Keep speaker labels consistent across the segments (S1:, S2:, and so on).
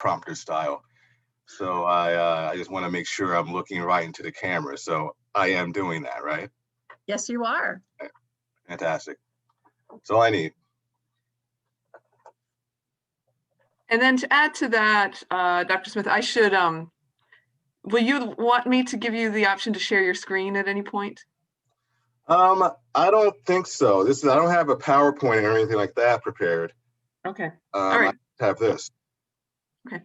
S1: teleprompter style. So I just want to make sure I'm looking right into the camera. So I am doing that, right?
S2: Yes, you are.
S1: Okay. Fantastic. That's all I need.
S3: And then to add to that, Dr. Smith, I should, will you want me to give you the option to share your screen at any point?
S1: I don't think so. I don't have a PowerPoint or anything like that prepared.
S3: Okay. All right.
S1: I have this.
S3: Okay.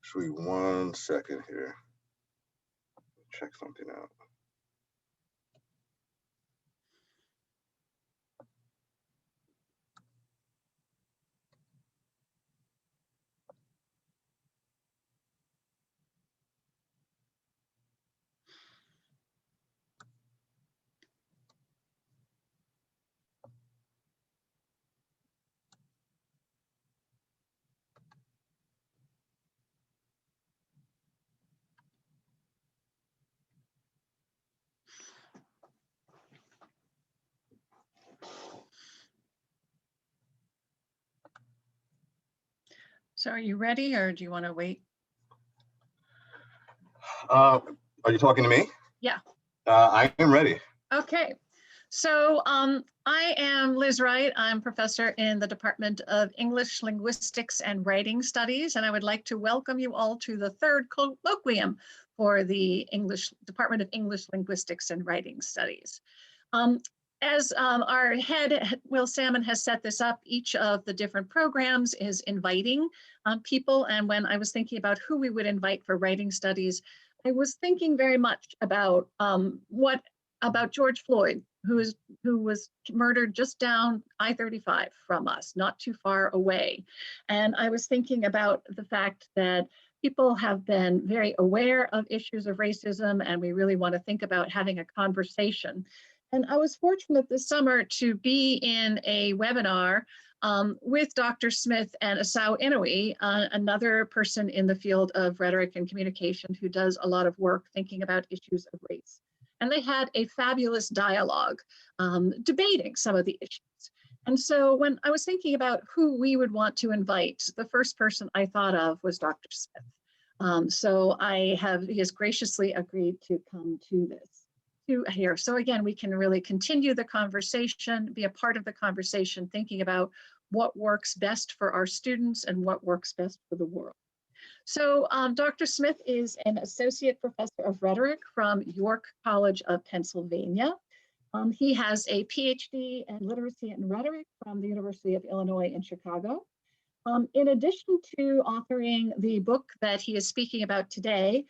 S1: Actually, 1 second here. Check something out.
S2: So are you ready, or do you want to wait?
S1: Are you talking to me?
S2: Yeah.
S1: I am ready.
S2: Okay. So I am Liz Wright. I'm professor in the Department of English, Linguistics, and Writing Studies, and I would like to welcome you all to the third colloquium for the Department of English, Linguistics, and Writing Studies. As our head, Will Salmon, has set this up, each of the different programs is inviting people. And when I was thinking about who we would invite for writing studies, I was thinking very much about about George Floyd, who was murdered just down I-35 from us, not too far away. And I was thinking about the fact that people have been very aware of issues of racism, and we really want to think about having a conversation. And I was fortunate this summer to be in a webinar with Dr. Smith and Asao Inoue, another person in the field of rhetoric and communication who does a lot of work thinking about issues of race. And they had a fabulous dialogue debating some of the issues. And so when I was thinking about who we would want to invite, the first person I thought of was Dr. Smith. So he has graciously agreed to come to here. So again, we can really continue the conversation, be a part of the conversation, thinking about what works best for our students and what works best for the world. So Dr. Smith is an associate professor of rhetoric from York College of Pennsylvania. He has a PhD in literacy and rhetoric from the University of Illinois in Chicago. In addition to authoring the book that he is speaking about today,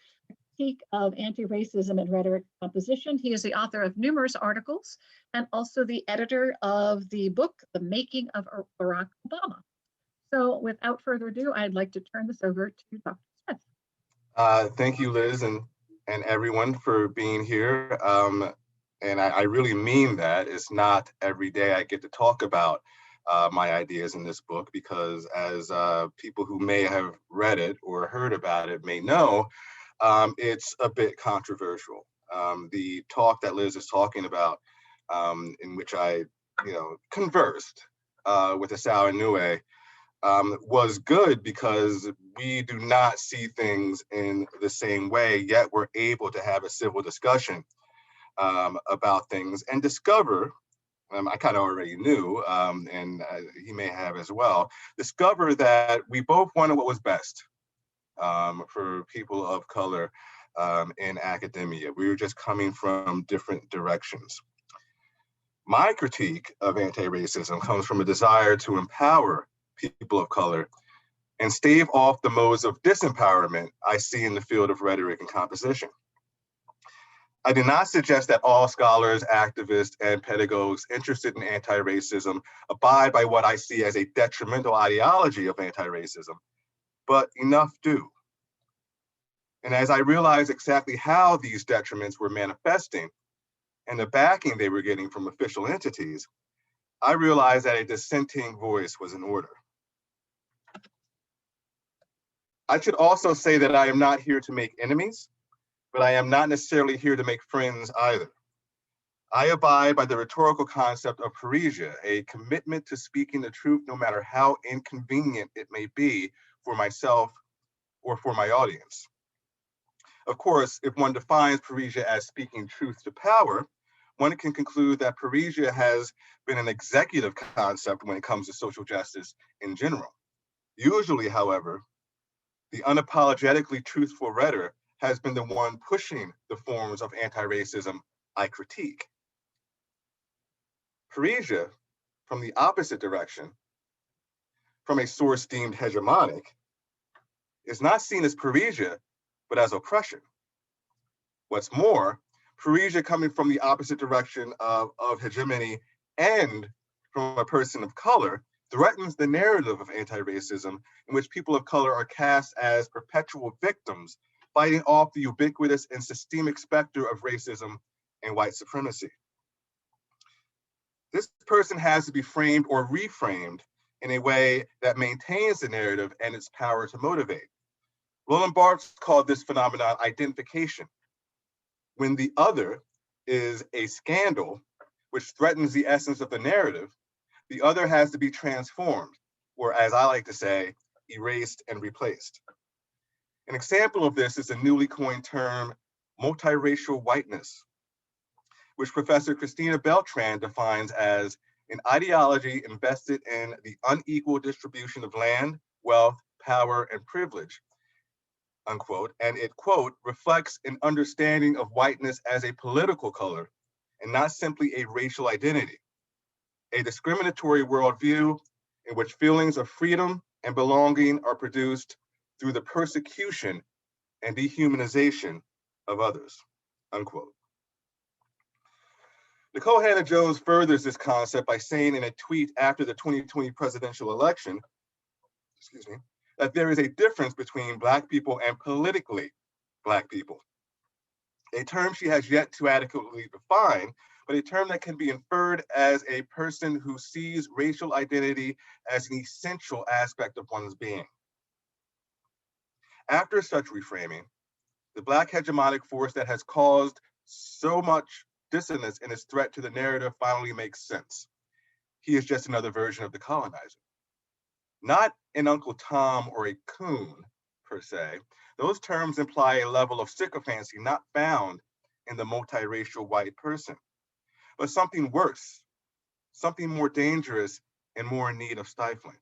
S2: Critique of Anti-Racism and Rhetoric Composition, he is the author of numerous articles and also the editor of the book, The Making of Barack Obama. So without further ado, I'd like to turn this over to Dr. Smith.
S1: Thank you, Liz, and everyone for being here. And I really mean that. It's not every day I get to talk about my ideas in this book, because as people who may have read it or heard about it may know, it's a bit controversial. The talk that Liz is talking about, in which I conversed with Asao Inoue, was good because we do not see things in the same way, yet we're able to have a civil discussion about things and discover, I kind of already knew, and he may have as well, discover that we both wanted what was best for people of color in academia. We were just coming from different directions. My critique of anti-racism comes from a desire to empower people of color and stave off the modes of disempowerment I see in the field of rhetoric and composition. I do not suggest that all scholars, activists, and pedagogues interested in anti-racism abide by what I see as a detrimental ideology of anti-racism, but enough do. And as I realized exactly how these detriments were manifesting and the backing they were getting from official entities, I realized that a dissenting voice was in order. I should also say that I am not here to make enemies, but I am not necessarily here to make friends either. I abide by the rhetorical concept of parrhesia, a commitment to speaking the truth no matter how inconvenient it may be for myself or for my audience. Of course, if one defines parrhesia as speaking truth to power, one can conclude that parrhesia has been an executive concept when it comes to social justice in general. Usually, however, the unapologetically truthful rhetoric has been the one pushing the forms of anti-racism I critique. Parrhesia, from the opposite direction, from a source deemed hegemonic, is not seen as parrhesia, but as oppression. What's more, parrhesia coming from the opposite direction of hegemony and from a person of color threatens the narrative of anti-racism in which people of color are cast as perpetual victims, fighting off the ubiquitous and systemic specter of racism and white supremacy. This person has to be framed or reframed in a way that maintains the narrative and its power to motivate. Roland Barthes called this phenomenon identification. When the other is a scandal, which threatens the essence of the narrative, the other has to be transformed, or as I like to say, erased and replaced. An example of this is the newly coined term multiracial whiteness, which Professor Christina Beltran defines as an ideology invested in the unequal distribution of land, wealth, power, and privilege, unquote, and it, quote, reflects an understanding of whiteness as a political color and not simply a racial identity, a discriminatory worldview in which feelings of freedom and belonging are produced through the persecution and dehumanization of others, unquote. Nicole Hannah-Jones furthers this concept by saying in a tweet after the 2020 presidential election, that there is a difference between Black people and politically Black people, a term she has yet to adequately define, but a term that can be inferred as a person who sees racial identity as an essential aspect of one's being. After such reframing, the Black hegemonic force that has caused so much dissonance in its threat to the narrative finally makes sense. He is just another version of the colonizer. Not an Uncle Tom or a coon, per se. Those terms imply a level of sycophancy not found in the multiracial white person, but something worse, something more dangerous and more in need of stifling.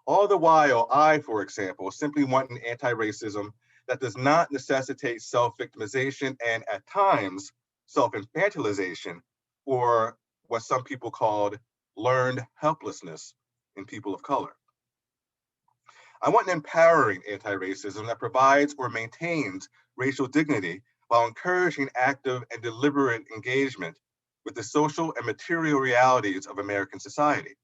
S1: All the while, I, for example, simply want an anti-racism that does not necessitate self-victimization and at times self-infantilization, or what some people called learned helplessness in people of color. I want an empowering anti-racism that provides or maintains racial dignity while encouraging active and deliberate engagement with the social and material realities of American society.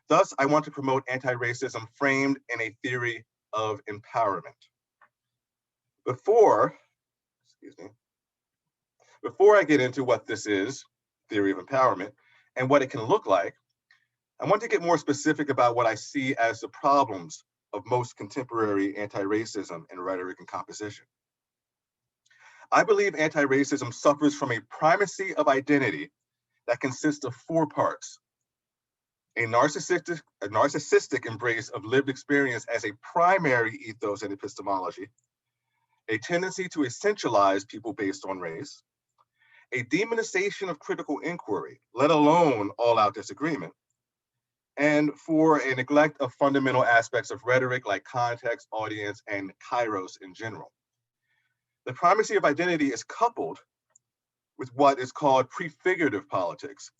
S1: Thus, I want to promote anti-racism framed in a theory of empowerment. Before I get into what this is, theory of empowerment, and what it can look like, I want to get more specific about what I see as the problems of most contemporary anti-racism in rhetoric and composition. I believe anti-racism suffers from a primacy of identity that consists of 4 parts: a narcissistic embrace of lived experience as a primary ethos and epistemology, a tendency to essentialize people based on race, a demonization of critical inquiry, let alone all-out disagreement, and for a neglect of fundamental aspects of rhetoric like context, audience, and kairos in general. The primacy of identity is coupled with what is called prefigurative politics,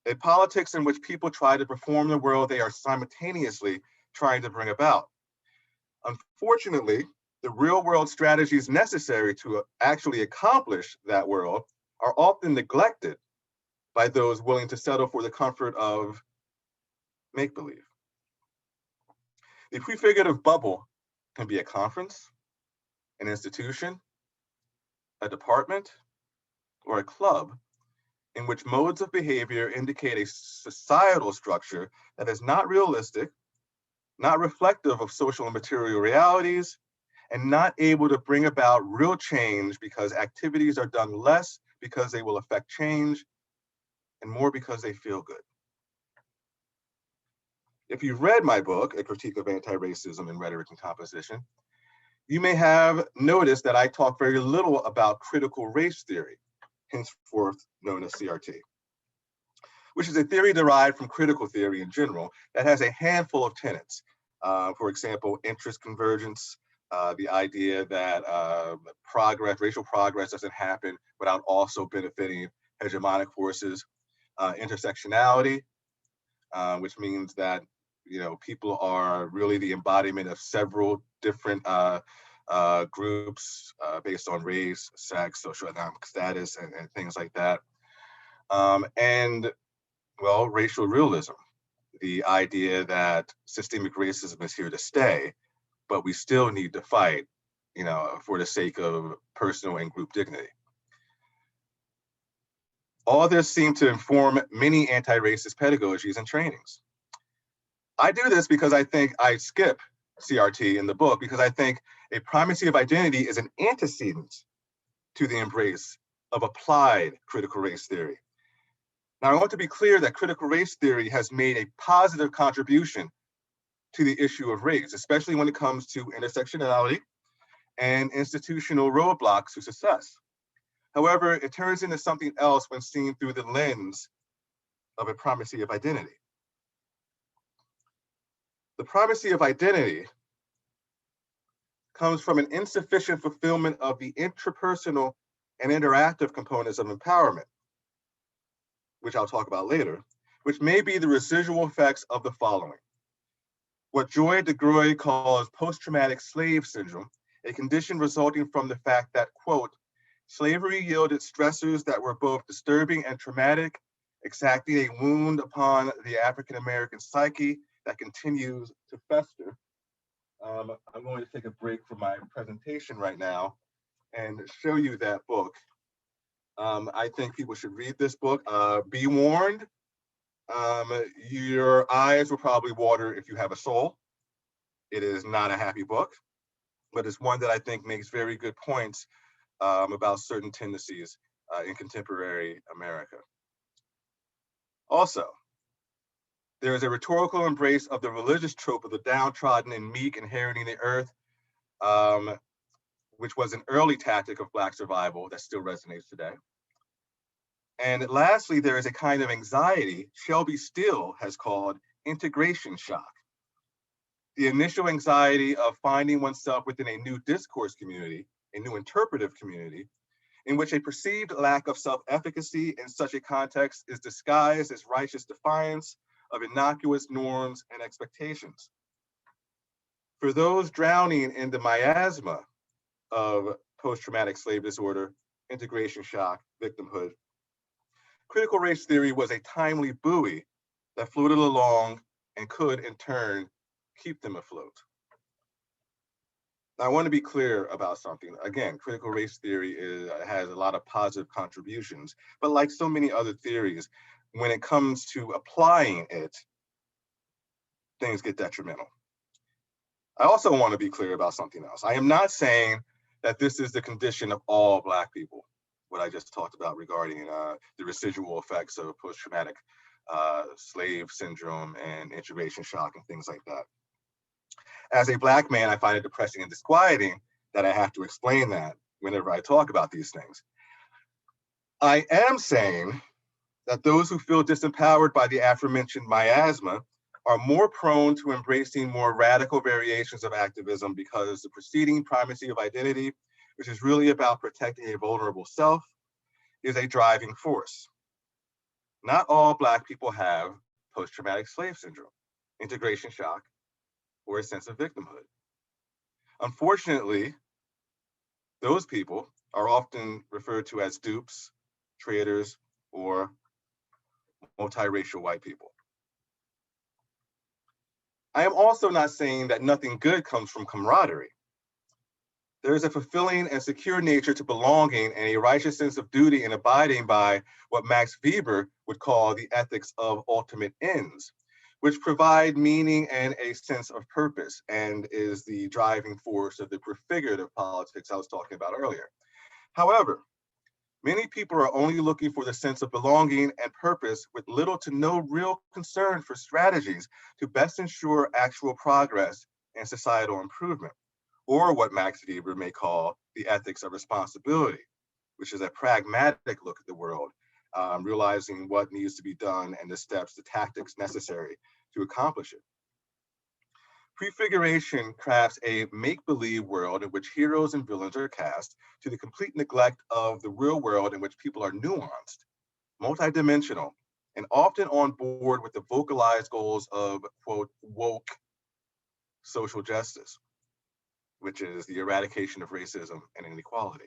S1: a politics in which people try to perform the world they are simultaneously trying to bring about. Unfortunately, the real world strategies necessary to actually accomplish that world are often neglected by those willing to settle for the comfort of make-believe. The prefigurative bubble can be a conference, an institution, a department, or a club in which modes of behavior indicate a societal structure that is not realistic not reflective of social and material realities, and not able to bring about real change because activities are done less because they will affect change and more because they feel good. If you've read my book, A Critique of Anti-Racism in Rhetoric and Composition, you may have noticed that I talk very little about critical race theory, henceforth known as CRT, which is a theory derived from critical theory in general that has a handful of tenets. For example, interest convergence, the idea that racial progress doesn't happen without also benefiting hegemonic forces, intersectionality, which means that people are really the embodiment of several different groups based on race, sex, socioeconomic status, and things like that. And well, racial realism, the idea that systemic racism is here to stay, but we still need to fight, for the sake of personal and group dignity. All this seemed to inform many anti-racist pedagogies and trainings. I do this because I think I skip CRT in the book because I think a primacy of identity is an antecedent to the embrace of applied critical race theory. Now, I want to be clear that critical race theory has made a positive contribution to the issue of race, especially when it comes to intersectionality and institutional roadblocks to success. However, it turns into something else when seen through the lens of a primacy of identity. The primacy of identity comes from an insufficient fulfillment of the intrapersonal and interactive components of empowerment, which I'll talk about later, which may be the residual effects of the following. What Joy DeGruy calls post-traumatic slave syndrome, a condition resulting from the fact that, quote, slavery yielded stressors that were both disturbing and traumatic, exacting a wound upon the African-American psyche that continues to fester. I'm going to take a break from my presentation right now and show you that book. I think people should read this book. Be warned, your eyes will probably water if you have a soul. It is not a happy book, but it's one that I think makes very good points about certain tendencies in contemporary America. Also, there is a rhetorical embrace of the religious trope of the downtrodden and meek inheriting the earth, which was an early tactic of Black survival that still resonates today. And lastly, there is a kind of anxiety Shelby Steele has called integration shock. The initial anxiety of finding oneself within a new discourse community, a new interpretive community, in which a perceived lack of self-efficacy in such a context is disguised as righteous defiance of innocuous norms and expectations. For those drowning in the miasma of post-traumatic slave disorder, integration shock, victimhood, critical race theory was a timely buoy that floated along and could, in turn, keep them afloat. Now, I want to be clear about something. Again, critical race theory has a lot of positive contributions, but like so many other theories, when it comes to applying it, things get detrimental. I also want to be clear about something else. I am not saying that this is the condition of all Black people, what I just talked about regarding the residual effects of post-traumatic slave syndrome and integration shock and things like that. As a Black man, I find it depressing and disquieting that I have to explain that whenever I talk about these things. I am saying that those who feel disempowered by the aforementioned miasma are more prone to embracing more radical variations of activism because the preceding primacy of identity, which is really about protecting a vulnerable self, is a driving force. Not all Black people have post-traumatic slave syndrome, integration shock, or a sense of victimhood. Unfortunately, those people are often referred to as dupes, traitors, or multiracial white people. I am also not saying that nothing good comes from camaraderie. There is a fulfilling and secure nature to belonging and a righteous sense of duty in abiding by what Max Weber would call the ethics of ultimate ends, which provide meaning and a sense of purpose and is the driving force of the prefigurative politics I was talking about earlier. However, many people are only looking for the sense of belonging and purpose with little to no real concern for strategies to best ensure actual progress and societal improvement, or what Max Weber may call the ethics of responsibility, which is a pragmatic look at the world, realizing what needs to be done and the steps, the tactics necessary to accomplish it. Prefiguration crafts a make-believe world in which heroes and villains are cast to the complete neglect of the real world in which people are nuanced, multidimensional, and often on board with the vocalized goals of, quote, woke social justice, which is the eradication of racism and inequality.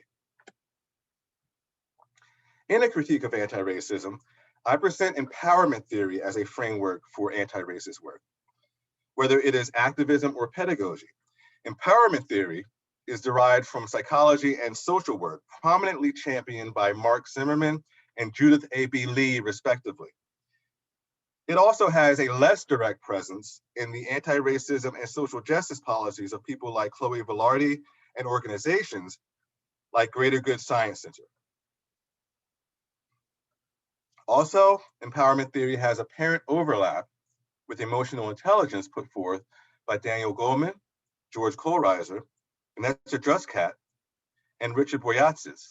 S1: In a critique of anti-racism, I present empowerment theory as a framework for anti-racist work. Whether it is activism or pedagogy, empowerment theory is derived from psychology and social work, prominently championed by Mark Zimmerman and Judith A.B. Lee, respectively. It also has a less direct presence in the anti-racism and social justice policies of people like Chloe Velarde and organizations like Greater Good Science Center. Also, empowerment theory has apparent overlap with emotional intelligence put forth by Daniel Goleman, George Kohlreiser, Vanessa Druskat, and Richard Boyatzis.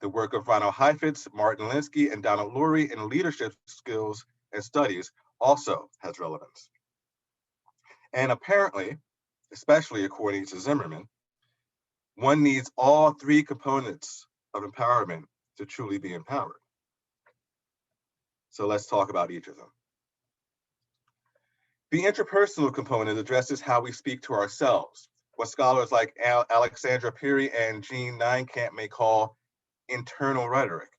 S1: The work of Ronald Heifetz, Martin Linsky, and Donald Lurie in leadership skills and studies also has relevance. And apparently, especially according to Zimmerman, one needs all three components of empowerment to truly be empowered. So let's talk about each of them. The interpersonal component addresses how we speak to ourselves, what scholars like Alexandra Piri and Jean Nienkamp may call internal rhetoric.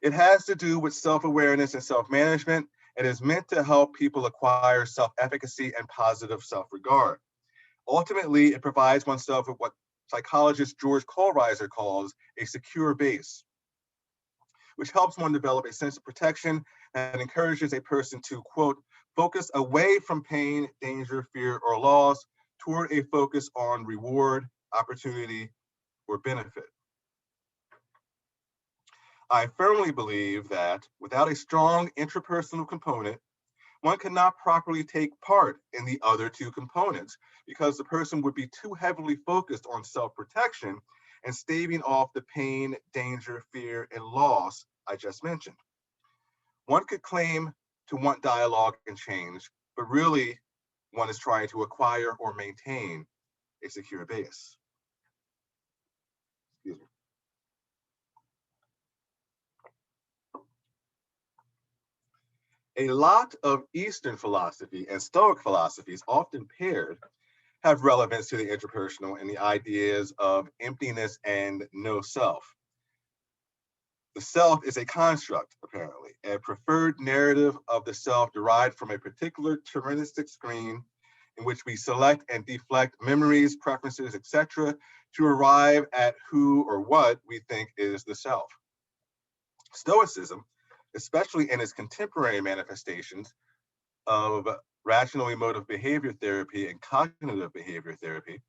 S1: It has to do with self-awareness and self-management and is meant to help people acquire self-efficacy and positive self-regard. Ultimately, it provides oneself with what psychologist George Kohlreiser calls a secure base, which helps one develop a sense of protection and encourages a person to, quote, focus away from pain, danger, fear, or loss toward a focus on reward, opportunity, or benefit. I firmly believe that without a strong interpersonal component, one cannot properly take part in the other two components because the person would be too heavily focused on self-protection and staving off the pain, danger, fear, and loss I just mentioned. One could claim to want dialogue and change, but really one is trying to acquire or maintain a secure base. Excuse me. A lot of Eastern philosophy and Stoic philosophies, often paired, have relevance to the interpersonal and the ideas of emptiness and no self. The self is a construct, apparently, a preferred narrative of the self derived from a particular deterministic screen in which we select and deflect memories, preferences, etc., to arrive at who or what we think is the self. Stoicism, especially in its contemporary manifestations of rational emotive behavior therapy and cognitive behavior therapy,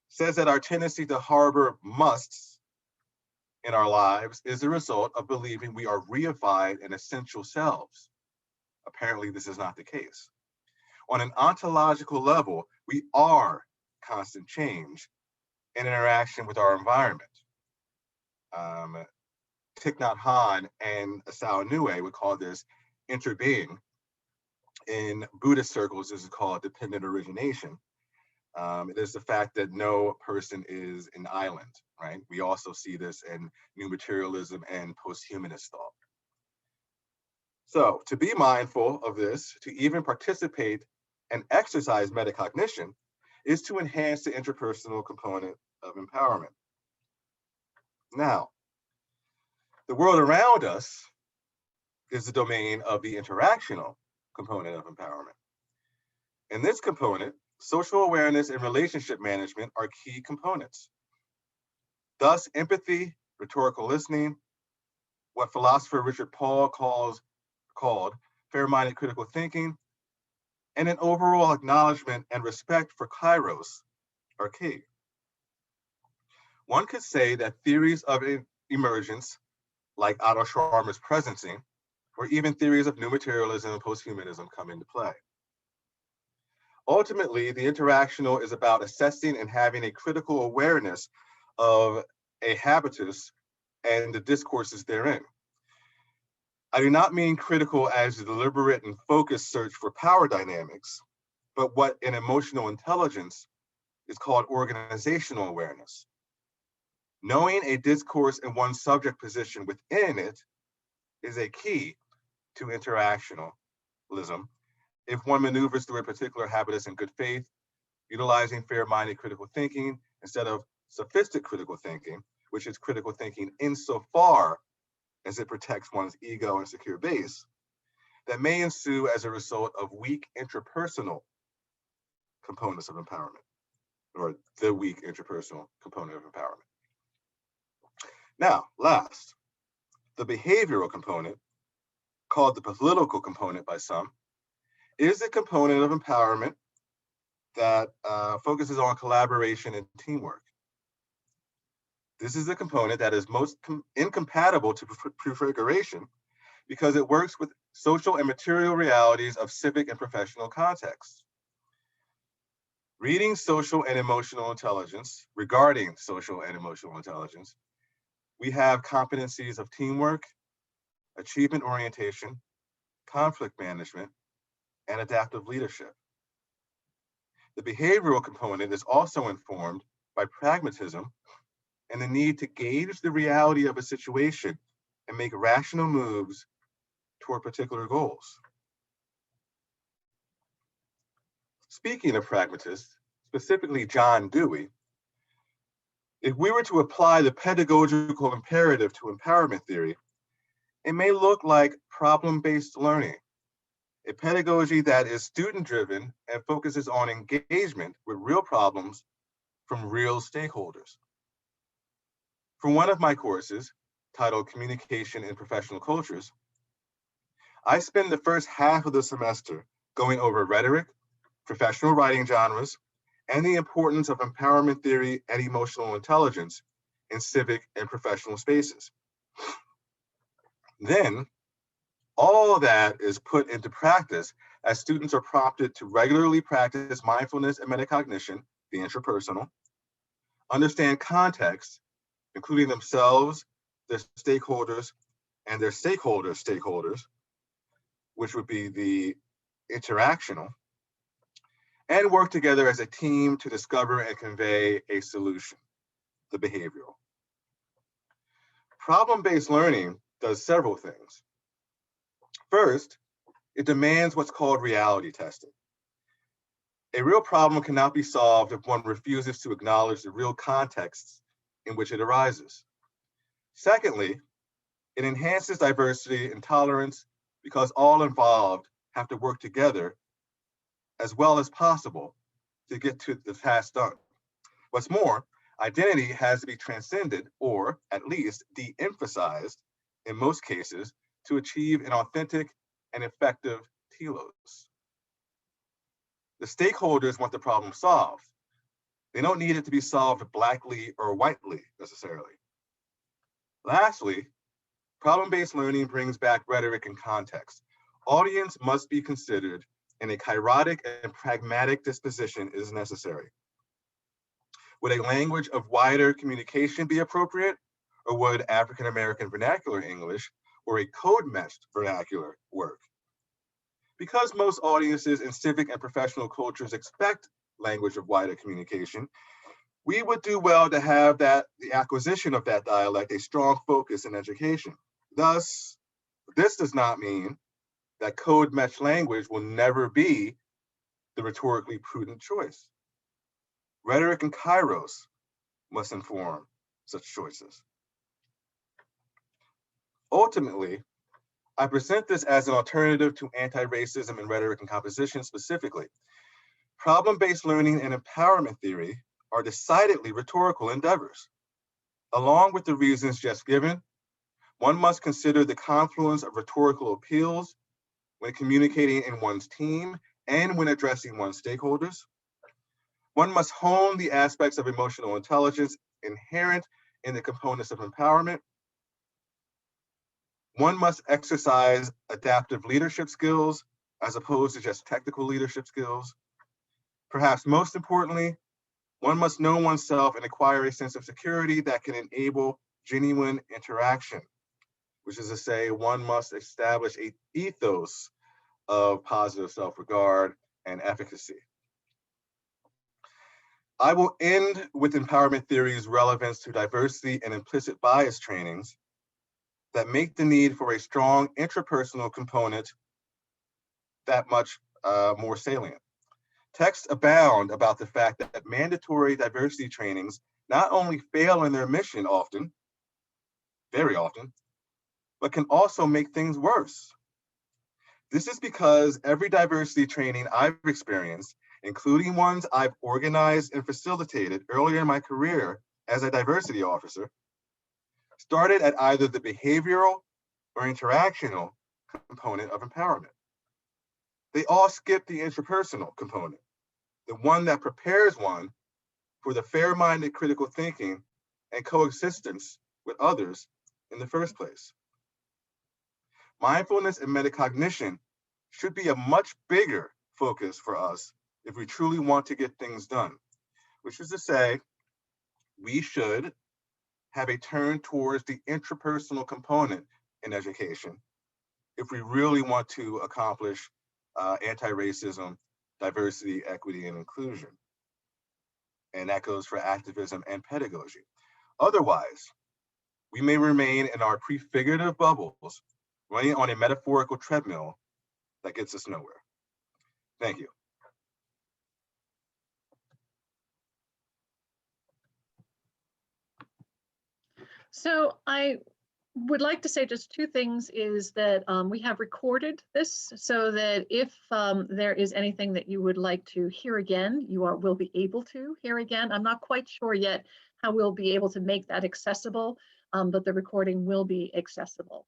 S1: says that our tendency to harbor musts in our lives is the result of believing we are reified and essential selves. Apparently, this is not the case. On an ontological level, we are constant change in interaction with our environment. Thich Nhat Hanh and Asao Nue would call this interbeing. In Buddhist circles, this is called dependent origination. It is the fact that no person is an island, right? We also see this in new materialism and post-humanist thought. So to be mindful of this, to even participate and exercise metacognition, is to enhance the interpersonal component of empowerment. Now, the world around us is the domain of the interactional component of empowerment. In this component, social awareness and relationship management are key components. Thus, empathy, rhetorical listening, what philosopher Richard Paul called fair-minded critical thinking, and an overall acknowledgement and respect for kairos are key. One could say that theories of emergence, like Otto Scharmer's presencing, or even theories of new materialism and posthumanism come into play. Ultimately, the interactional is about assessing and having a critical awareness of a habitus and the discourses therein. I do not mean critical as a deliberate and focused search for power dynamics, but what in emotional intelligence is called organizational awareness. Knowing a discourse and one's subject position within it is a key to interactionalism. If one maneuvers through a particular habitus in good faith, utilizing fair-minded critical thinking instead of sophistic critical thinking, which is critical thinking insofar as it protects one's ego and secure base, that may ensue as a result of weak interpersonal components of empowerment, or the weak interpersonal component of empowerment. Now, last, the behavioral component, called the political component by some, is a component of empowerment that focuses on collaboration and teamwork. This is a component that is most incompatible to prefiguration because it works with social and material realities of civic and professional contexts. Regarding social and emotional intelligence, we have competencies of teamwork, achievement orientation, conflict management, and adaptive leadership. The behavioral component is also informed by pragmatism and the need to gauge the reality of a situation and make rational moves toward particular goals. Speaking of pragmatists, specifically John Dewey, if we were to apply the pedagogical imperative to empowerment theory, it may look like problem-based learning, a pedagogy that is student-driven and focuses on engagement with real problems from real stakeholders. For one of my courses, titled Communication in Professional Cultures, I spend the first half of the semester going over rhetoric, professional writing genres, and the importance of empowerment theory and emotional intelligence in civic and professional spaces. Then, all of that is put into practice as students are prompted to regularly practice mindfulness and metacognition, the intrapersonal, understand context, including themselves, their stakeholders, and their stakeholders, which would be the interactional, and work together as a team to discover and convey a solution, the behavioral. Problem-based learning does several things. First, it demands what's called reality testing. A real problem cannot be solved if one refuses to acknowledge the real contexts in which it arises. Secondly, it enhances diversity and tolerance because all involved have to work together as well as possible to get to the task done. What's more, identity has to be transcended or at least de-emphasized in most cases to achieve an authentic and effective telos. The stakeholders want the problem solved. They don't need it to be solved blackly or whitely necessarily. Lastly, problem-based learning brings back rhetoric and context. Audience must be considered and a kairotic and pragmatic disposition is necessary. Would a language of wider communication be appropriate, or would African-American vernacular English or a code-meshed vernacular work? Because most audiences in civic and professional cultures expect language of wider communication, we would do well to have the acquisition of that dialect a strong focus in education. Thus, this does not mean that code-meshed language will never be the rhetorically prudent choice. Rhetoric and kairos must inform such choices. Ultimately, I present this as an alternative to anti-racism and rhetoric and composition specifically. Problem-based learning and empowerment theory are decidedly rhetorical endeavors. Along with the reasons just given, one must consider the confluence of rhetorical appeals when communicating in one's team and when addressing one's stakeholders. One must hone the aspects of emotional intelligence inherent in the components of empowerment. One must exercise adaptive leadership skills as opposed to just technical leadership skills. Perhaps most importantly, one must know oneself and acquire a sense of security that can enable genuine interaction, which is to say, one must establish an ethos of positive self-regard and efficacy. I will end with empowerment theory's relevance to diversity and implicit bias trainings that make the need for a strong intrapersonal component that much more salient. Texts abound about the fact that mandatory diversity trainings not only fail in their mission often, very often, but can also make things worse. This is because every diversity training I've experienced, including ones I've organized and facilitated earlier in my career as a diversity officer, started at either the behavioral or interactional component of empowerment. They all skip the interpersonal component, the one that prepares one for the fair-minded critical thinking and coexistence with others in the first place. Mindfulness and metacognition should be a much bigger focus for us if we truly want to get things done, which is to say, we should have a turn towards the intrapersonal component in education if we really want to accomplish anti-racism, diversity, equity, and inclusion. And that goes for activism and pedagogy. Otherwise, we may remain in our prefigurative bubbles, running on a metaphorical treadmill that gets us nowhere. Thank you.
S2: So I would like to say just two things is that we have recorded this so that if there is anything that you would like to hear again, you will be able to hear again. I'm not quite sure yet how we'll be able to make that accessible, but the recording will be accessible.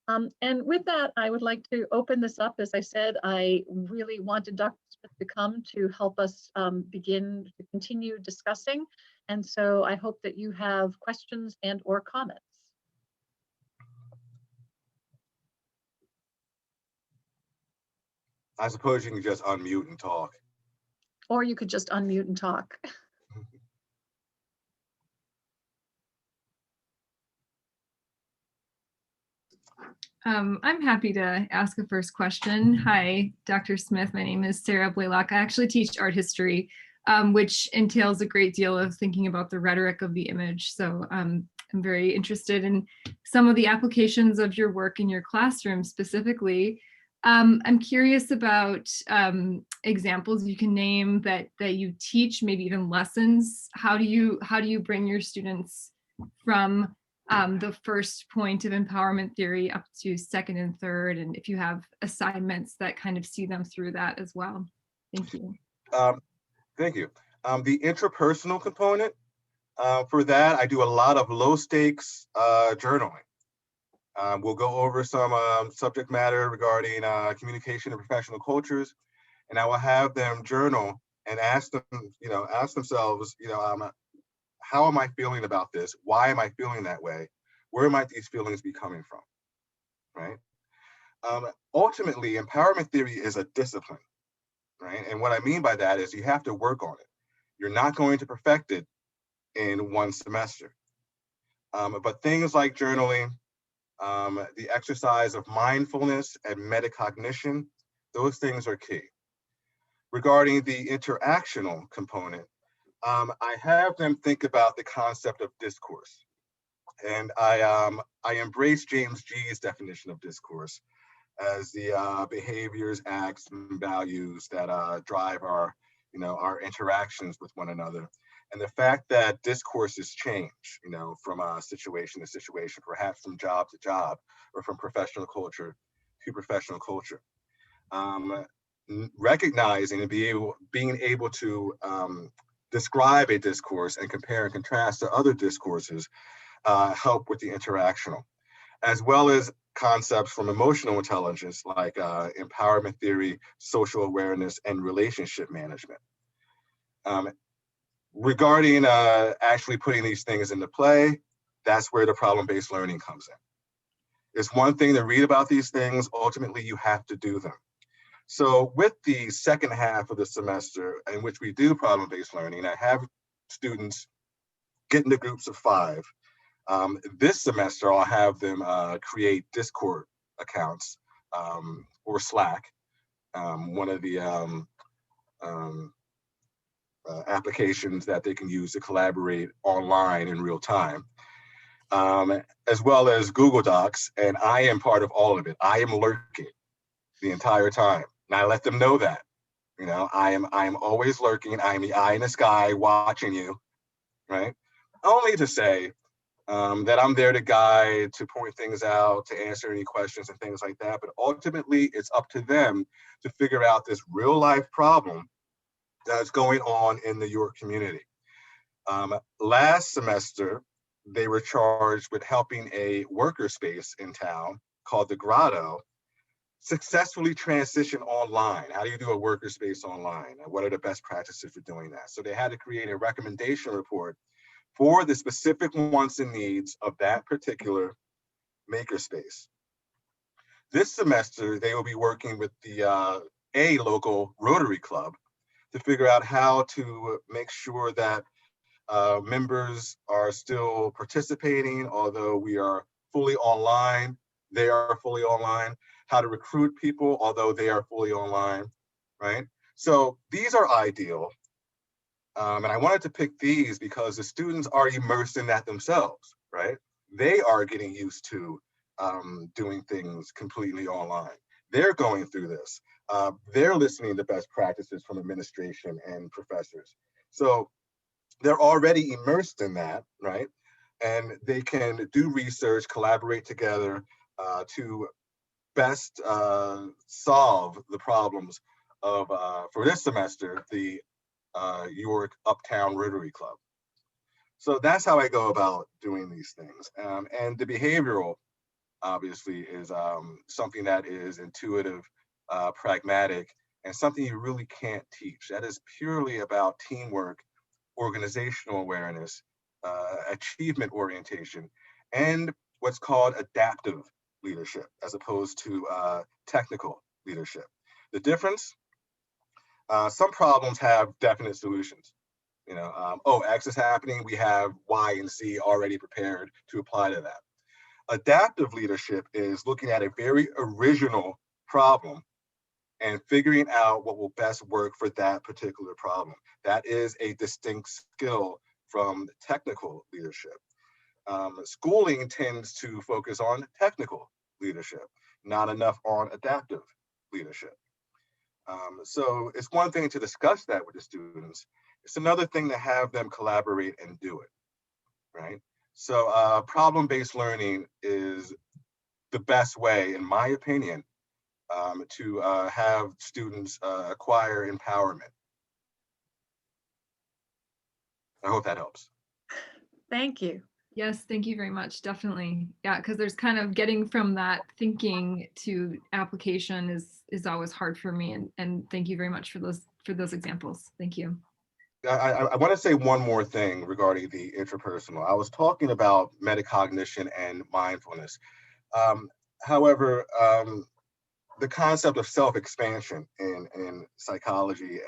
S2: And with that, I would like to open this up. As I said, I really wanted Dr. Smith to come to help us begin to continue discussing. And so I hope that you have questions and or comments.
S1: I suppose you can just unmute and talk.
S2: Or you could just unmute and talk.
S4: I'm happy to ask a first question. Hi, Dr. Smith. My name is Sarah Blaylock. I actually teach art history, which entails a great deal of thinking about the rhetoric of the image. So I'm very interested in some of the applications of your work in your classroom specifically. I'm curious about examples you can name that you teach, maybe even lessons. How do you bring your students from the first point of empowerment theory up to second and third, and if you have assignments that kind of see them through that as well? Thank you.
S1: Thank you. The intrapersonal component, for that, I do a lot of low stakes journaling. We'll go over some subject matter regarding communication and professional cultures, and I will have them journal and ask themselves, how am I feeling about this? Why am I feeling that way? Where might these feelings be coming from, right? Ultimately, empowerment theory is a discipline, right? And what I mean by that is you have to work on it. You're not going to perfect it in one semester. But things like journaling, the exercise of mindfulness and metacognition, those things are key. Regarding the interactional component, I have them think about the concept of discourse. And I embrace James G's definition of discourse as the behaviors, acts, and values that drive our interactions with one another. And the fact that discourses change, from situation to situation, perhaps from job to job, or from professional culture to professional culture. Recognizing and being able to describe a discourse and compare and contrast to other discourses help with the interactional, as well as concepts from emotional intelligence like empowerment theory, social awareness, and relationship management. Regarding actually putting these things into play, that's where the problem-based learning comes in. It's one thing to read about these things, ultimately you have to do them. So with the second half of the semester in which we do problem-based learning, I have students get into groups of 5. This semester, I'll have them create Discord accounts or Slack, one of the applications that they can use to collaborate online in real time, as well as Google Docs. And I am part of all of it. I am lurking the entire time. And I let them know that, you know, I am always lurking. I am the eye in the sky watching you, right? Only to say that I'm there to guide, to point things out, to answer any questions and things like that. But ultimately, it's up to them to figure out this real life problem that's going on in the York community. Last semester, they were charged with helping a worker space in town called the Grotto successfully transition online. How do you do a worker space online? And what are the best practices for doing that? So they had to create a recommendation report for the specific wants and needs of that particular makerspace. This semester, they will be working with the a local Rotary Club to figure out how to make sure that members are still participating, although we are fully online, they are fully online, how to recruit people, although they are fully online, right? So these are ideal. And I wanted to pick these because the students are immersed in that themselves, right? They are getting used to doing things completely online. They're going through this. They're listening to best practices from administration and professors. So they're already immersed in that, right? And they can do research, collaborate together to best solve the problems of, for this semester, the York Uptown Rotary Club. So that's how I go about doing these things. And the behavioral, obviously, is something that is intuitive, pragmatic, and something you really can't teach. That is purely about teamwork, organizational awareness, achievement orientation, and what's called adaptive leadership, as opposed to technical leadership. The difference, some problems have definite solutions. You know, oh, X is happening, we have Y and Z already prepared to apply to that. Adaptive leadership is looking at a very original problem and figuring out what will best work for that particular problem. That is a distinct skill from technical leadership. Schooling tends to focus on technical leadership, not enough on adaptive leadership. So it's one thing to discuss that with the students. It's another thing to have them collaborate and do it, right? So problem-based learning is the best way, in my opinion, to have students acquire empowerment. I hope that helps.
S2: Thank you.
S4: Yes, thank you very much. Definitely. Yeah, because there's kind of getting from that thinking to application is always hard for me. And thank you very much for those examples. Thank you.
S1: I want to say one more thing regarding the interpersonal. I was talking about metacognition and mindfulness. However, the concept of self-expansion in psychology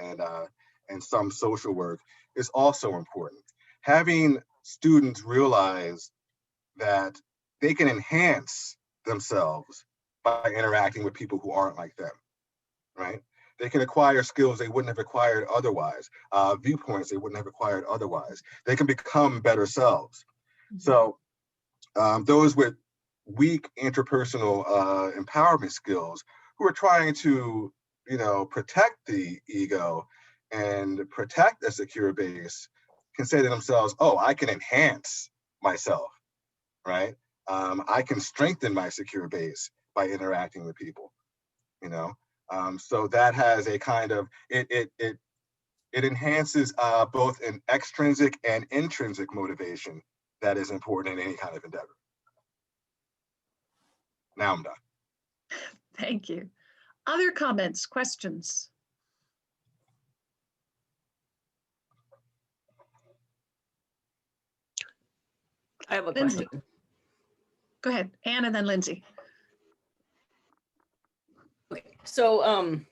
S1: and some social work is also important. Having students realize that they can enhance themselves by interacting with people who aren't like them, right? They can acquire skills they wouldn't have acquired otherwise, viewpoints they wouldn't have acquired otherwise. They can become better selves. So those with weak interpersonal empowerment skills who are trying to, you know, protect the ego and protect a secure base can say to themselves, oh, I can enhance myself, right? I can strengthen my secure base by interacting with people, you know? So that has a kind of, it enhances both an extrinsic and intrinsic motivation that is important in any kind of endeavor. Now I'm done.
S2: Thank you. Other comments, questions?
S5: I have a
S2: Lindsay.
S5: question.
S2: Go ahead, Anne and then Lindsay.
S5: Okay, so I'm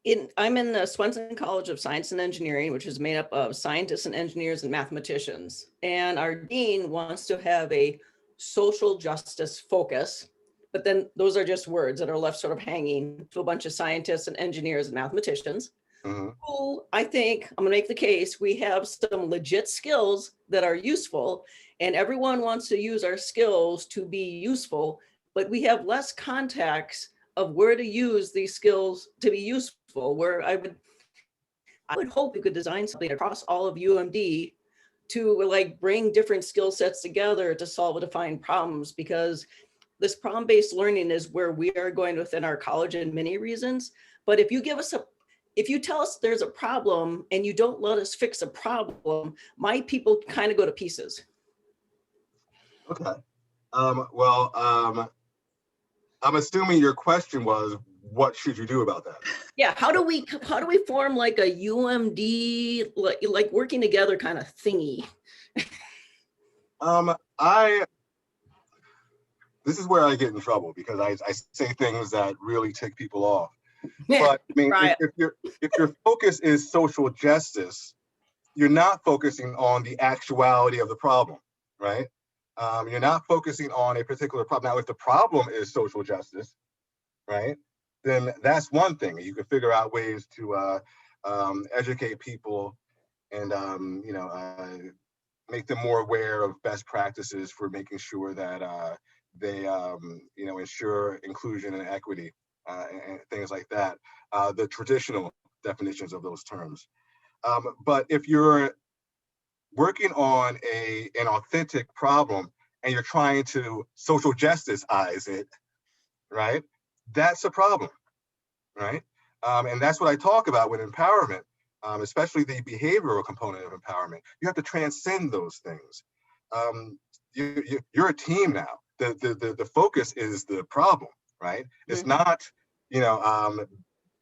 S5: in the Swenson College of Science and Engineering, which is made up of scientists and engineers and mathematicians. And our dean wants to have a social justice focus, but then those are just words that are left sort of hanging to a bunch of scientists and engineers and mathematicians. Who I think, I'm gonna make the case, we have some legit skills that are useful, and everyone wants to use our skills to be useful, but we have less context of where to use these skills to be useful, where I would hope we could design something across all of UMD to like bring different skill sets together to solve defined problems, because this problem-based learning is where we are going within our college in many reasons. But if you tell us there's a problem and you don't let us fix a problem, my people kind of go to pieces.
S1: Okay. Well, I'm assuming your question was, what should you do about that?
S5: Yeah, how do we form like a UMD, like working together kind of thingy?
S1: This is where I get in trouble because I say things that really tick people off.
S5: Yeah,
S1: But I mean,
S5: right.
S1: if your focus is social justice, you're not focusing on the actuality of the problem, right? You're not focusing on a particular problem. Now, if the problem is social justice, right, then that's one thing. You can figure out ways to educate people and make them more aware of best practices for making sure that they ensure inclusion and equity and things like that. The traditional definitions of those terms. But if you're working on an authentic problem and you're trying to social justice-ize it, right? That's a problem, right? And that's what I talk about with empowerment, especially the behavioral component of empowerment. You have to transcend those things. You're a team now. The focus is the problem, right? It's not,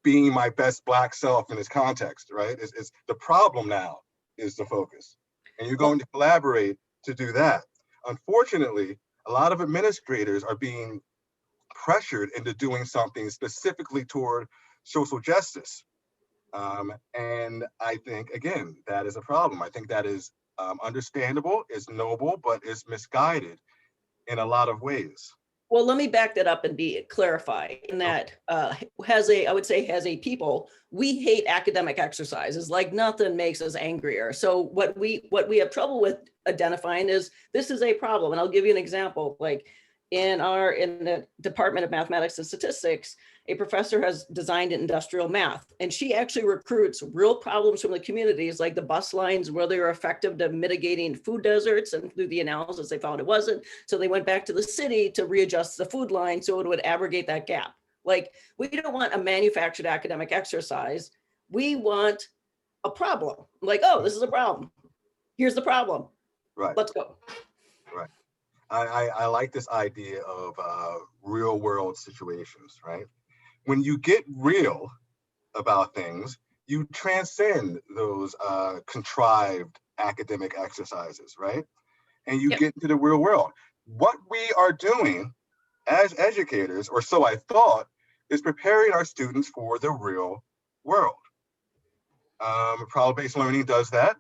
S1: being my best Black self in this context, right? It's the problem now is the focus. And you're going to collaborate to do that. Unfortunately, a lot of administrators are being pressured into doing something specifically toward social justice. And I think, again, that is a problem. I think that is understandable, it's noble, but it's misguided in a lot of ways.
S5: Well, let me back that up and clarify in that I would say as a people, we hate academic exercises like nothing makes us angrier. So what we have trouble with identifying is this is a problem. And I'll give you an example. Like in the Department of Mathematics and Statistics, a professor has designed industrial math, and she actually recruits real problems from the communities, like the bus lines, where they were effective to mitigating food deserts, and through the analysis, they found it wasn't. So they went back to the city to readjust the food line so it would abrogate that gap. Like, we don't want a manufactured academic exercise. We want a problem. Like, oh, this is a problem. Here's the problem.
S1: Right.
S5: Let's go.
S1: Right. I like this idea of real world situations, right? When you get real about things, you transcend those contrived academic exercises, right? And you get into the real world. What we are doing as educators, or so I thought, is preparing our students for the real world. Problem-based learning does that.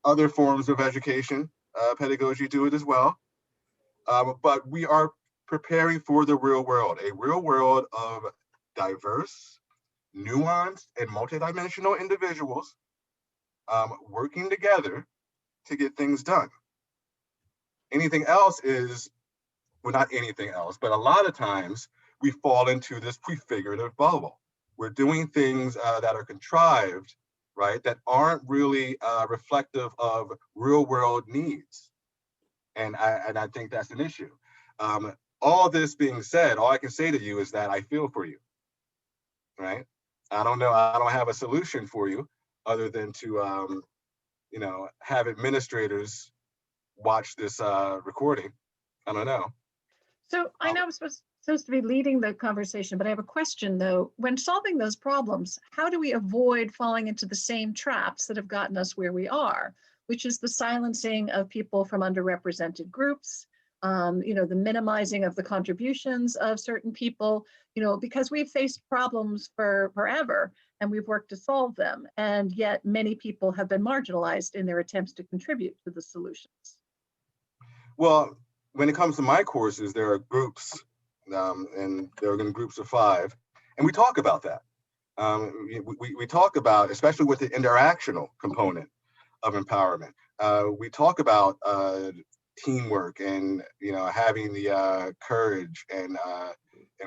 S1: Other forms of education, pedagogy do it as well. But we are preparing for the real world, a real world of diverse, nuanced, and multidimensional individuals working together to get things done. Anything else is, well, not anything else, but a lot of times we fall into this prefigurative bubble. We're doing things that are contrived, right, that aren't really reflective of real world needs. And I think that's an issue. All this being said, all I can say to you is that I feel for you, right? I don't know, I don't have a solution for you other than to, have administrators watch this recording. I don't know.
S2: So I know I'm supposed to be leading the conversation, but I have a question though. When solving those problems, how do we avoid falling into the same traps that have gotten us where we are, which is the silencing of people from underrepresented groups, the minimizing of the contributions of certain people, because we've faced problems for forever and we've worked to solve them. And yet many people have been marginalized in their attempts to contribute to the solutions.
S1: Well, when it comes to my courses, there are groups, and they're in groups of 5, and we talk about that. We talk about, especially with the interactional component of empowerment, we talk about teamwork and having the courage and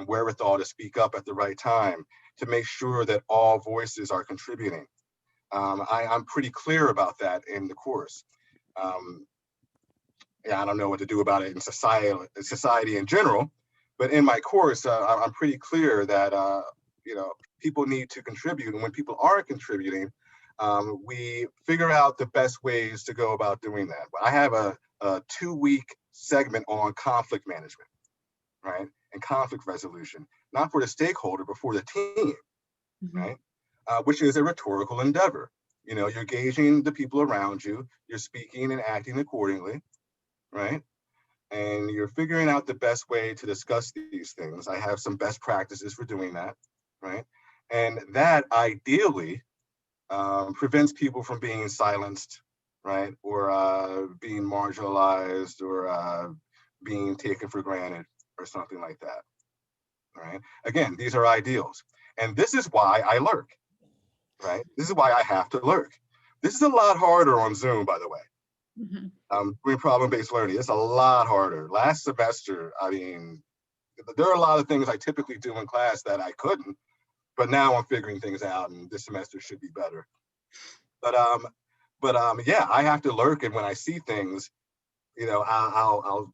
S1: wherewithal to speak up at the right time to make sure that all voices are contributing. I'm pretty clear about that in the course. I don't know what to do about it in society in general, but in my course, I'm pretty clear that people need to contribute, and when people aren't contributing, we figure out the best ways to go about doing that. I have a 2-week segment on conflict management, right, and conflict resolution, not for the stakeholder, but for the team, right, which is a rhetorical endeavor. You're gauging the people around you, you're speaking and acting accordingly, right? And you're figuring out the best way to discuss these things. I have some best practices for doing that, right? And that ideally prevents people from being silenced, right? Or being marginalized, or being taken for granted, or something like that, right? Again, these are ideals. And this is why I lurk, right? This is why I have to lurk. This is a lot harder on Zoom, by the way. Doing problem-based learning, it's a lot harder. Last semester, there are a lot of things I typically do in class that I couldn't, but now I'm figuring things out, and this semester should be better. But yeah, I have to lurk, and when I see things, I'll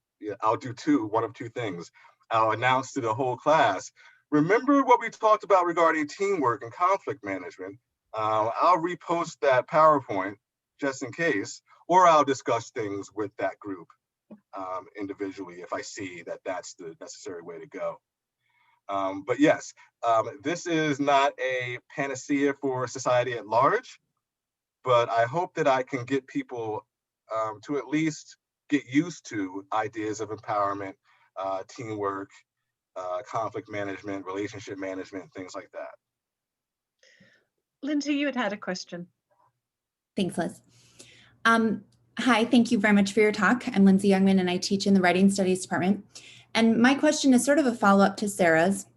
S1: do one of two things. I'll announce to the whole class, remember what we talked about regarding teamwork and conflict management. I'll repost that PowerPoint just in case, or I'll discuss things with that group individually if I see that that's the necessary way to go. But yes, this is not a panacea for society at large, but I hope that I can get people to at least get used to ideas of empowerment, teamwork, conflict management, relationship management, things like that.
S2: Lindsay, you had a question.
S6: Thanks, Liz. Hi, thank you very much for your talk. I'm Lindsay Youngman, and I teach in the Writing Studies department. And my question is sort of a follow-up to Sarah's.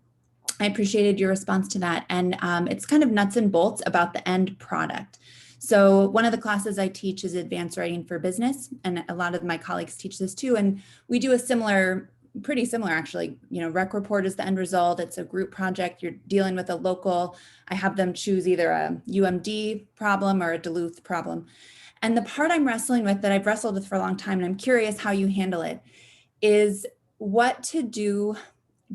S6: I appreciated your response to that. And it's kind of nuts and bolts about the end product. So one of the classes I teach is advanced writing for business, and a lot of my colleagues teach this too. And we do a pretty similar actually, rec report is the end result. It's a group project. You're dealing with a local, I have them choose either a UMD problem or a Duluth problem. And the part I'm wrestling with, that I've wrestled with for a long time, and I'm curious how you handle it, is what to do.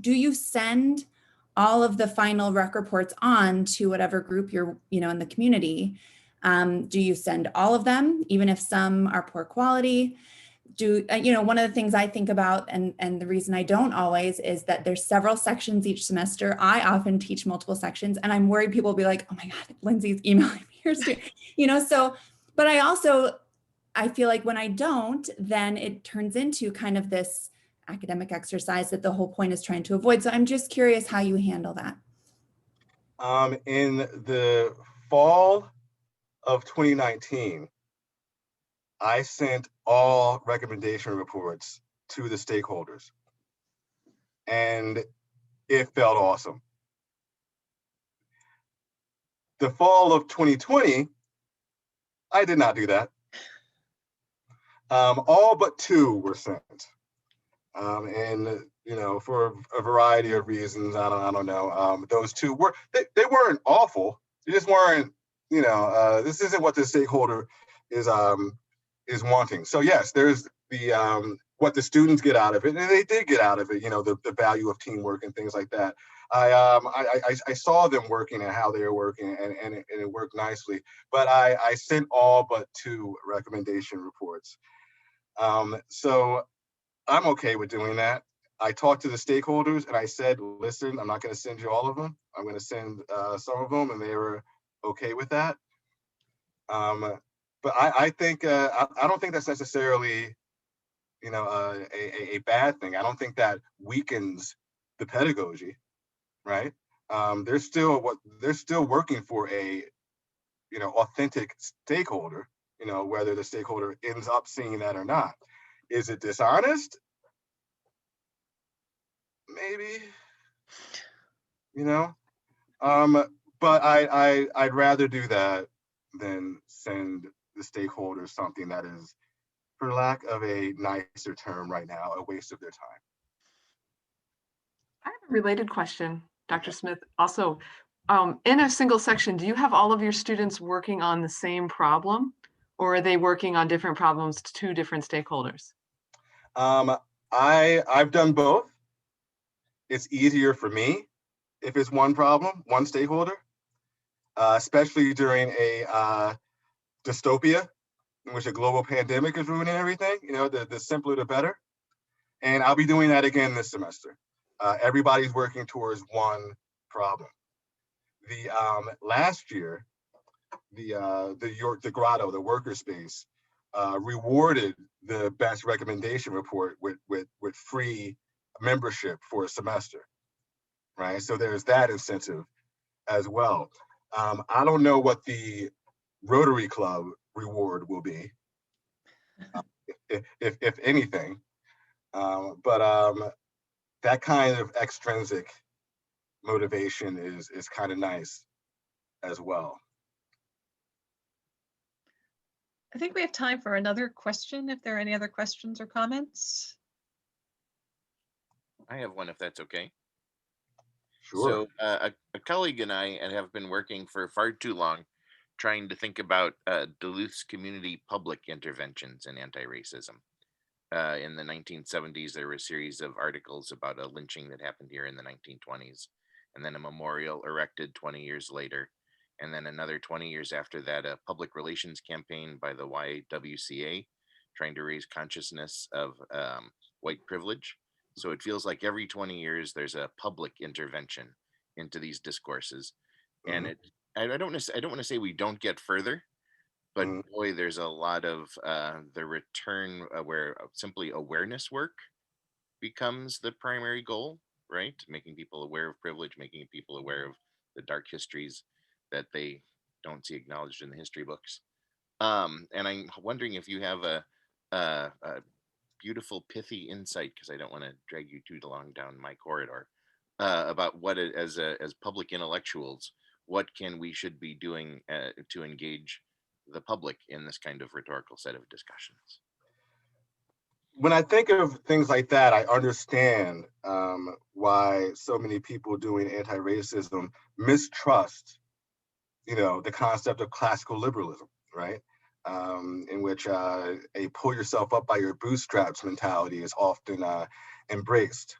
S6: Do you send all of the final rec reports on to whatever group you're, in the community? Do you send all of them, even if some are poor quality? One of the things I think about, and the reason I don't always, is that there's several sections each semester. I often teach multiple sections, and I'm worried people will be like, oh my God, Lindsay's emailing me, so, but I feel like when I don't, then it turns into kind of this academic exercise that the whole point is trying to avoid. So I'm just curious how you handle that.
S1: In the fall of 2019, I sent all recommendation reports to the stakeholders, and it felt awesome. The fall of 2020, I did not do that. All but 2 were sent. And for a variety of reasons, I don't know. Those 2 they weren't awful. They just weren't, this isn't what the stakeholder is wanting. So yes, there's the what the students get out of it, and they did get out of it, the value of teamwork and things like that. I saw them working and how they were working, and it worked nicely. But I sent all but 2 recommendation reports. So I'm okay with doing that. I talked to the stakeholders and I said, listen, I'm not going to send you all of them. I'm going to send some of them, and they were okay with that. But I think I don't think that's necessarily, you know, a bad thing. I don't think that weakens the pedagogy, right? They're still working for a, you know, authentic stakeholder, you know, whether the stakeholder ends up seeing that or not. Is it dishonest? Maybe, you know. But I'd rather do that than send the stakeholders something that is, for lack of a nicer term right now, a waste of their time.
S3: I have a related question, Dr. Smith. Also, in a single section, do you have all of your students working on the same problem, or are they working on different problems to different stakeholders?
S1: I've done both. It's easier for me if it's one problem, one stakeholder, especially during a dystopia in which a global pandemic is ruining everything. You know, the simpler the better. And I'll be doing that again this semester. Everybody's working towards one problem. The last year, the grotto, the worker space, rewarded the best recommendation report with free membership for a semester, right? So there's that incentive as well. I don't know what the Rotary Club reward will be, if anything, but that kind of extrinsic motivation is kind of nice as well.
S2: I think we have time for another question, if there are any other questions or comments.
S7: I have one, if that's okay.
S1: Sure.
S7: So a colleague and I have been working for far too long trying to think about Duluth's community public interventions in anti-racism. In the 1970s, there were a series of articles about a lynching that happened here in the 1920s, and then a memorial erected 20 years later. And then another 20 years after that, a public relations campaign by the YWCA trying to raise consciousness of white privilege. So it feels like every 20 years there's a public intervention into these discourses. And I don't want to say we don't get further, but boy, there's a lot of the return where simply awareness work becomes the primary goal, right? Making people aware of privilege, making people aware of the dark histories that they don't see acknowledged in the history books. And I'm wondering if you have a beautiful, pithy insight, because I don't want to drag you too long down my corridor, about what, as public intellectuals, what we should be doing to engage the public in this kind of rhetorical set of discussions.
S1: When I think of things like that, I understand why so many people doing anti-racism mistrust, you know, the concept of classical liberalism, right? In which a pull yourself up by your bootstraps mentality is often embraced.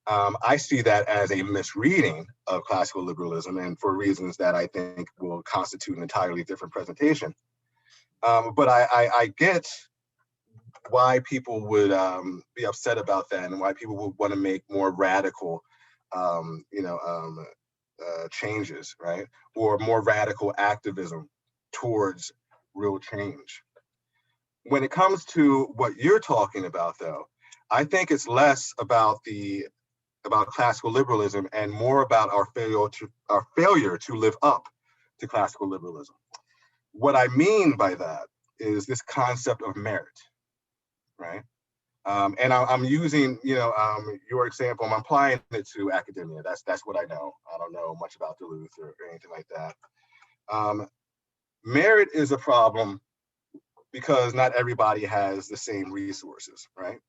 S1: I see that as a misreading of classical liberalism, and for reasons that I think will constitute an entirely different presentation. But I get why people would be upset about that, and why people would want to make more radical, changes, right? Or more radical activism towards real change. When it comes to what you're talking about, though, I think it's less about classical liberalism and more about our failure to live up to classical liberalism. What I mean by that is this concept of merit, right? And I'm using, your example. I'm applying it to academia. That's what I know. I don't know much about Duluth or anything like that. Merit is a problem because not everybody has the same resources, right?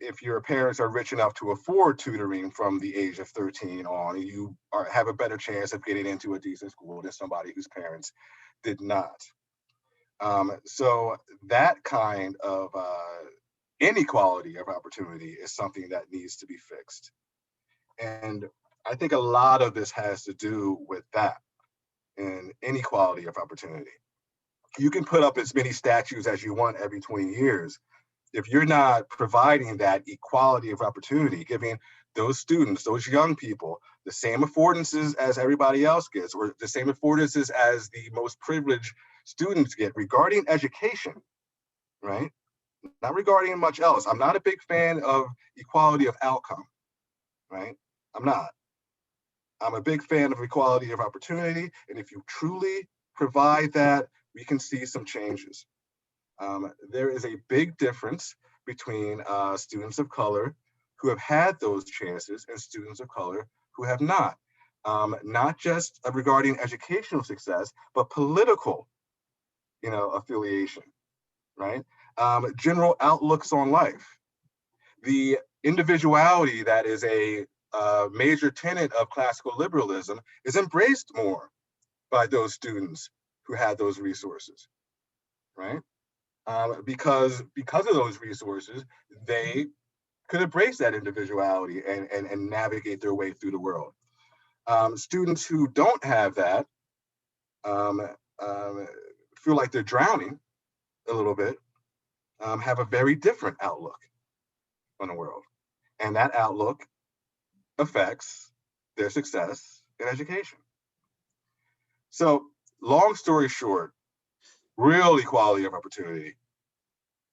S1: If your parents are rich enough to afford tutoring from the age of 13 on, you have a better chance of getting into a decent school than somebody whose parents did not. So that kind of inequality of opportunity is something that needs to be fixed. And I think a lot of this has to do with that, and inequality of opportunity. You can put up as many statues as you want every 20 years, if you're not providing that equality of opportunity, giving those students, those young people, the same affordances as everybody else gets, or the same affordances as the most privileged students get regarding education, right? Not regarding much else. I'm not a big fan of equality of outcome, right? I'm not. I'm a big fan of equality of opportunity. And if you truly provide that, we can see some changes. There is a big difference between students of color who have had those chances and students of color who have not. Not just regarding educational success, but political, affiliation, right? General outlooks on life. The individuality that is a major tenet of classical liberalism is embraced more by those students who had those resources, right? Because of those resources, they could embrace that individuality and navigate their way through the world. Students who don't have that feel like they're drowning a little bit, have a very different outlook on the world. And that outlook affects their success in education. So long story short, real equality of opportunity,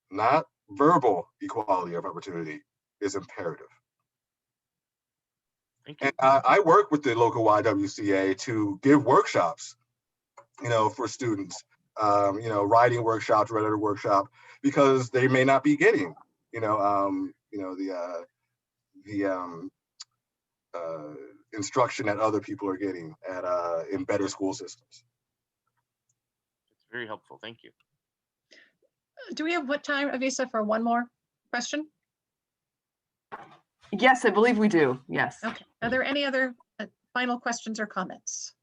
S1: not verbal equality of opportunity, is imperative.
S7: Thank you.
S1: And I work with the local YWCA to give workshops, for students, writing workshops, rhetoric workshop, because they may not be getting, the instruction that other people are getting in better school systems.
S7: It's very helpful. Thank you.
S2: Do we have what time, Avisa, for one more question?
S3: Yes, I believe we do. Yes.
S2: Okay. Are there any other final questions or comments?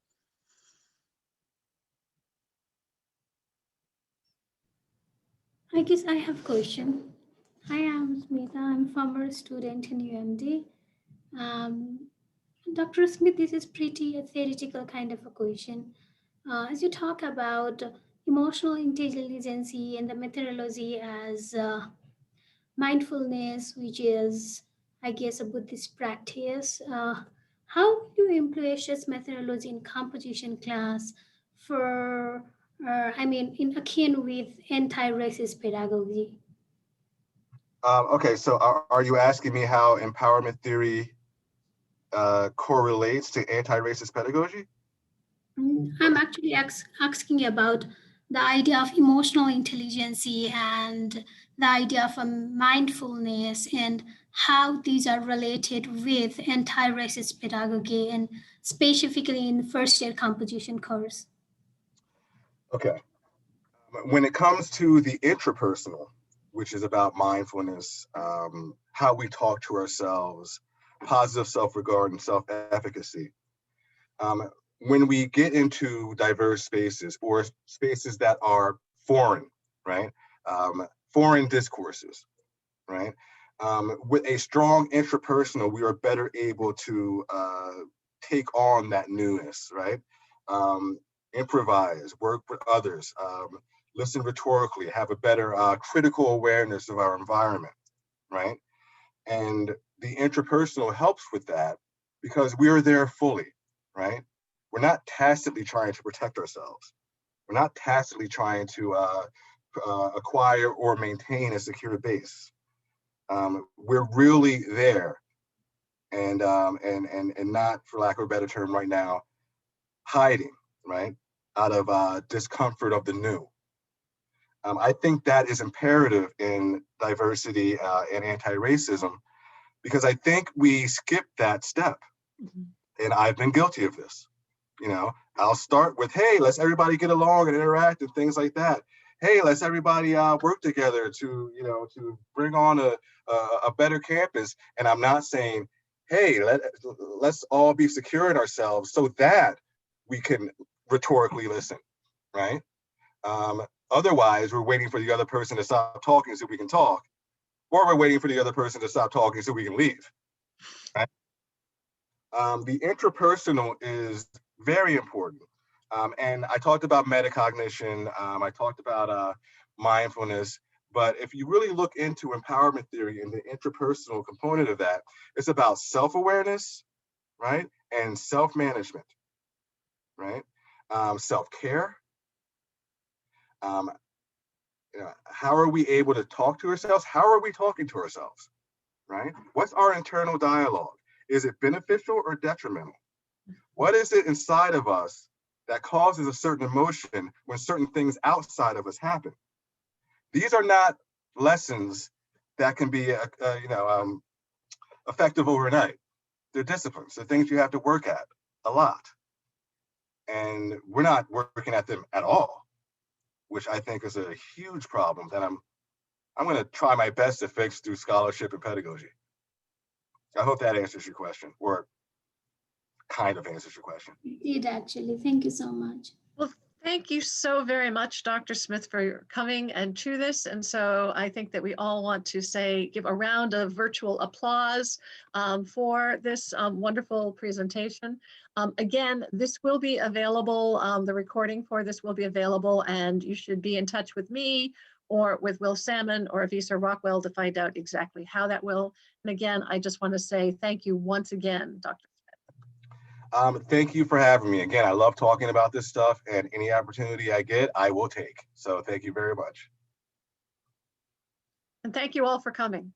S8: I guess I have a question. Hi, I'm Smita. I'm former student in UMD. Dr. Smith, this is pretty a theoretical kind of a question. As you talk about emotional intelligence and the methodology as mindfulness, which is, I guess, a Buddhist practice, how do you employ this methodology in composition class for, in akin with anti-racist pedagogy?
S1: Okay, so are you asking me how empowerment theory correlates to anti-racist pedagogy?
S8: I'm actually asking about the idea of emotional intelligence and the idea of mindfulness and how these are related with anti-racist pedagogy and specifically in first year composition course.
S1: Okay. When it comes to the intrapersonal, which is about mindfulness, how we talk to ourselves, positive self-regard and self-efficacy, when we get into diverse spaces or spaces that are foreign, right? Foreign discourses, right? With a strong intrapersonal, we are better able to take on that newness, right? Improvise, work with others, listen rhetorically, have a better critical awareness of our environment, right? And the interpersonal helps with that because we are there fully, right? We're not tacitly trying to protect ourselves. We're not tacitly trying to acquire or maintain a secure base. We're really there, and not, for lack of a better term, right now, hiding, right, out of discomfort of the new. I think that is imperative in diversity and anti-racism, because I think we skip that step. And I've been guilty of this. I'll start with, hey, let's everybody get along and interact and things like that. Hey, let's everybody work together to bring on a better campus. And I'm not saying, hey, let's all be secure in ourselves so that we can rhetorically listen, right? Otherwise, we're waiting for the other person to stop talking so we can talk, or we're waiting for the other person to stop talking so we can leave, right? The intrapersonal is very important. And I talked about metacognition, I talked about mindfulness, But if you really look into empowerment theory and the interpersonal component of that, it's about self-awareness, right? And self-management, right? Self-care. How are we able to talk to ourselves? How are we talking to ourselves, right? What's our internal dialogue? Is it beneficial or detrimental? What is it inside of us that causes a certain emotion when certain things outside of us happen? These are not lessons that can be, effective overnight. They're disciplines. They're things you have to work at a lot, and we're not working at them at all, which I think is a huge problem that I'm going to try my best to fix through scholarship and pedagogy. I hope that answers your question, or kind of answers your question.
S8: It did actually. Thank you so much.
S2: Well, thank you so very much, Dr. Smith, for coming and to this. And so I think that we all want to give a round of virtual applause for this wonderful presentation. Again, this will be available, the recording for this will be available, and you should be in touch with me or with Will Salmon or Avisa Rockwell to find out exactly how that will. And again, I just want to say thank you once again, Dr.
S1: Thank you for having me. Again, I love talking about this stuff, and any opportunity I get, I will take. So thank you very much.
S2: And thank you all for coming.